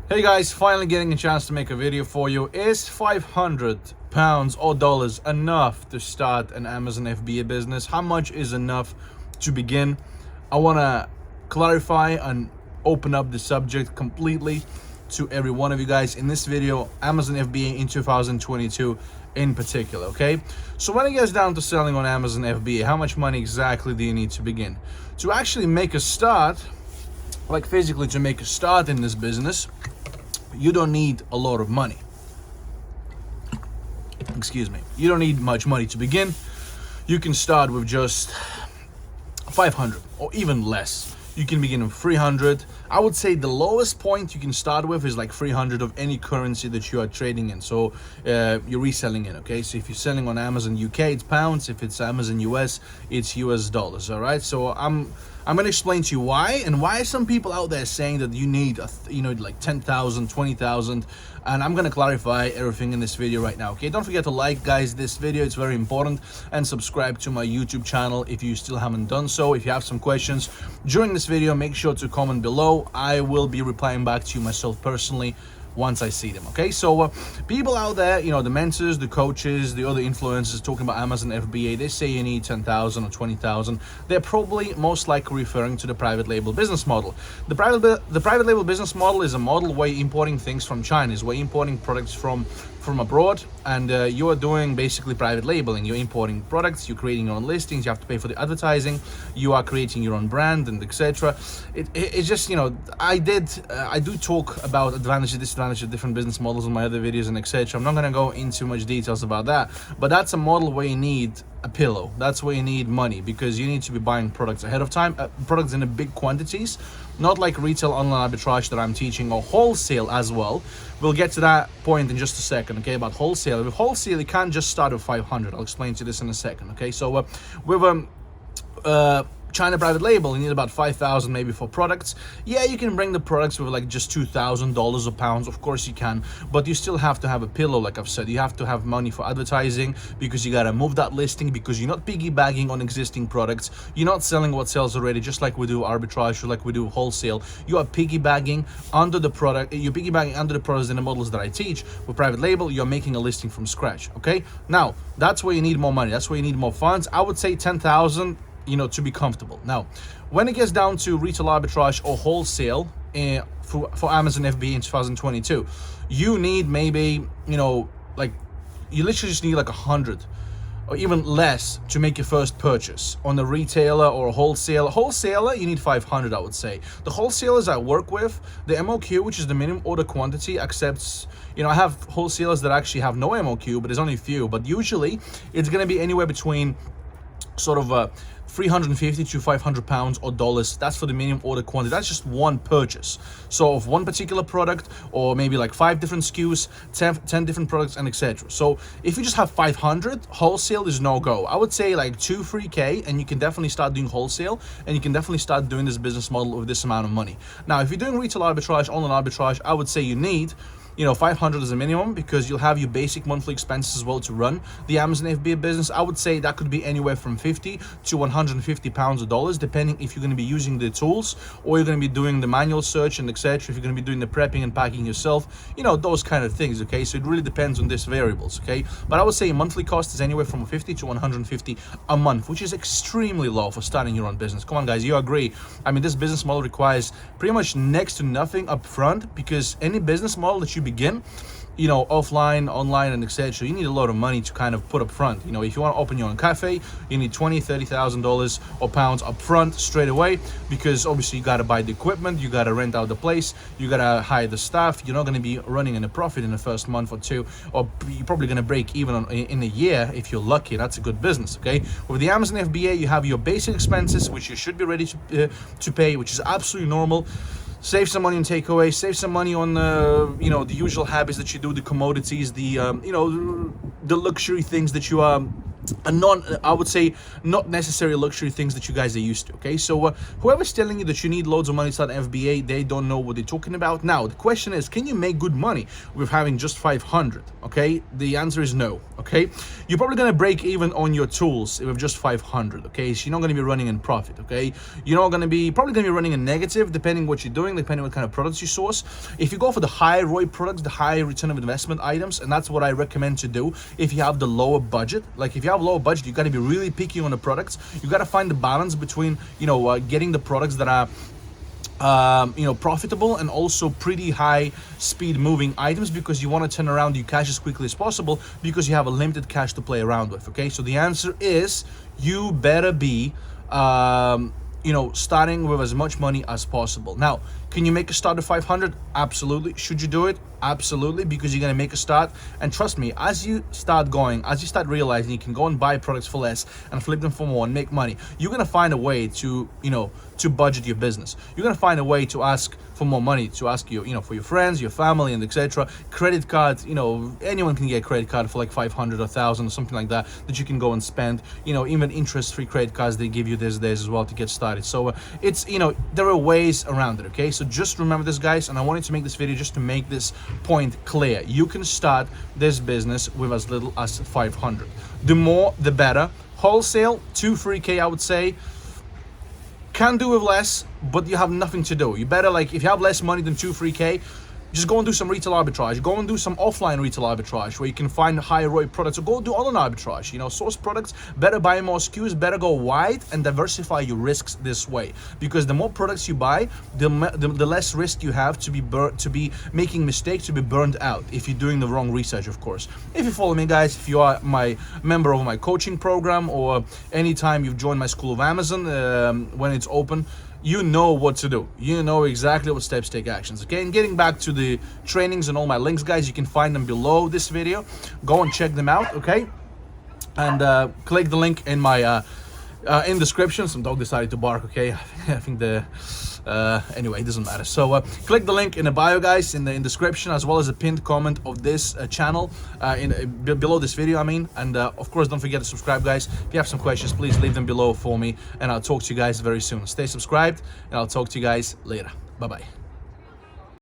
Hey guys, finally getting a chance to make a video for you. Is £500 or dollars enough to start an Amazon FBA business? How much is enough to begin? I want to clarify and open up the subject completely to every one of you guys in this video, Amazon FBA in 2022 in particular, okay? So when it gets down to selling on Amazon FBA, how much money exactly do you need to begin? To actually make a start, like physically to make a start in this business, you don't need a lot of money. Excuse me. You don't need much money to begin. You can start with just 500 or even less. You can begin with 300. I would say the lowest point you can start with is like 300 of any currency that you are trading in. So you're reselling in, okay? So if you're selling on Amazon UK, it's pounds. If it's Amazon US, it's US dollars, all right? So I'm going to explain to you why, and why some people out there saying that you need, like 10,000, 20,000, and I'm going to clarify everything in this video right now, okay? Don't forget to like, guys, this video. It's very important, and subscribe to my YouTube channel if you still haven't done so. If you have some questions during this video, make sure to comment below. I will be replying back to you myself personally once I see them, okay? So people out there, the mentors, the coaches, the other influencers talking about Amazon FBA, they say you need 10,000 or 20,000. They're probably most likely referring to the private label business model. The private label business model is a model where you're importing things from China, is where you're importing products from abroad, and you are doing basically private labeling. You're importing products, you're creating your own listings, you have to pay for the advertising, you are creating your own brand, and etc. It's just, I do talk about advantages, disadvantages of different business models in my other videos and etc. I'm not going to go into much details about that, but that's a model where you need a pillow. That's where you need money, because you need to be buying products ahead of time, products in a big quantities, not like retail online arbitrage that I'm teaching, or wholesale as well. We'll get to that point in just a second, okay, about wholesale. With wholesale, you can't just start with 500. I'll explain to you this in a second, okay? So with China private label, you need about 5,000 maybe for products. Yeah, you can bring the products with like just $2,000 or pounds, of course you can, but you still have to have a pillow. Like I've said, you have to have money for advertising, because you gotta move that listing, because you're not piggybacking on existing products. You're not selling what sells already, just like we do arbitrage or like we do wholesale. You are piggybacking under the product. You're piggybacking under the products in the models that I teach. With private label, you're making a listing from scratch, okay? Now, that's where you need more money. That's where you need more funds. I would say 10,000, to be comfortable. Now, when it gets down to retail arbitrage or wholesale for Amazon FBA in 2022, you need maybe, like, you literally just need like 100 or even less to make your first purchase on a retailer or a wholesaler. Wholesaler, you need 500, I would say. The wholesalers I work with, the MOQ, which is the minimum order quantity, accepts, I have wholesalers that actually have no MOQ, but there's only a few, but usually it's going to be anywhere between sort of 350 to 500 pounds or dollars. That's for the minimum order quantity. That's just one purchase. So of one particular product, or maybe like 5 different SKUs, 10 different products, and etc. So if you just have 500, wholesale is no go. I would say like 2-3K, and you can definitely start doing wholesale, and you can definitely start doing this business model with this amount of money. Now, if you're doing retail arbitrage, online arbitrage, I would say you need 500 is a minimum, because you'll have your basic monthly expenses as well to run the Amazon FBA business. I would say that could be anywhere from 50 to 150 pounds or dollars, depending if you're going to be using the tools, or you're going to be doing the manual search and etc. If you're going to be doing the prepping and packing yourself, those kind of things, okay? So it really depends on these variables, okay? But I would say monthly cost is anywhere from 50 to 150 a month, which is extremely low for starting your own business. Come on, guys, you agree? I mean, this business model requires pretty much next to nothing up front, because any business model that you begin, offline, online, and etc., you need a lot of money to kind of put up front. If you want to open your own cafe, you need $20,000-$30,000 or pounds up front straight away, because obviously you got to buy the equipment, you got to rent out the place, you got to hire the staff. You're not going to be running in a profit in the first month or two, or you're probably going to break even in a year if you're lucky. That's a good business, okay? With the Amazon FBA, you have your basic expenses, which you should be ready to pay, which is absolutely normal. Save some money on takeaway, save some money on the usual habits that you do, the commodities, the the luxury things that you are and I would say, not necessary luxury things that you guys are used to. Okay, so whoever's telling you that you need loads of money to start FBA, they don't know what they're talking about. Now the question is, can you make good money with having just 500? Okay, the answer is no. Okay, you're probably gonna break even on your tools with just 500. Okay, so you're not gonna be running in profit. Okay, you're not gonna be probably gonna be running in negative, depending what you're doing, depending what kind of products you source. If you go for the high ROI products, the high return of investment items, and that's what I recommend to do if you have the lower budget. Like if you have lower budget, you got to be really picky on the products. You got to find the balance between, getting the products that are profitable and also pretty high speed moving items, because you want to turn around your cash as quickly as possible, because you have a limited cash to play around with. Okay, so the answer is, you better be starting with as much money as possible. Now, can you make a start of 500? Absolutely. Should you do it? Absolutely, because you're going to make a start. And trust me, as you start realizing you can go and buy products for less and flip them for more and make money, you're going to find a way to budget your business. You're going to find a way to ask for more money, to ask for your friends, your family, and etc. Credit cards, anyone can get a credit card for like 500 or 1,000 or something like that you can go and spend. Even interest-free credit cards they give you these days as well to get started. So it's there are ways around it. Okay, so just remember this, guys, and I wanted to make this video just to make this point clear. You can start this business with as little as 500. The more the better. Wholesale 2-3K, I would say. Can do with less, but you have nothing to do. You better, if you have less money than 2-3K, just go and do some retail arbitrage. Go and do some offline retail arbitrage where you can find higher ROI products, or go do online arbitrage. Source products, better buy more SKUs, better go wide and diversify your risks this way. Because the more products you buy, the less risk you have to be making mistakes, to be burned out if you're doing the wrong research, of course. If you follow me, guys, if you are my member of my coaching program, or anytime you've joined my School of Amazon when it's open, you know what to do. You know exactly what steps, take actions. Okay, and getting back to the trainings and all my links, guys, you can find them below this video. Go and check them out. Okay, and click the link in my in description. Some dog decided to bark. Okay, I think anyway, it doesn't matter. So click the link in the bio, guys, in the description, as well as a pinned comment of this channel below this video, and of course, don't forget to subscribe, guys. If you have some questions, please leave them below for me, and I'll talk to you guys very soon. Stay subscribed, and I'll talk to you guys later. Bye bye.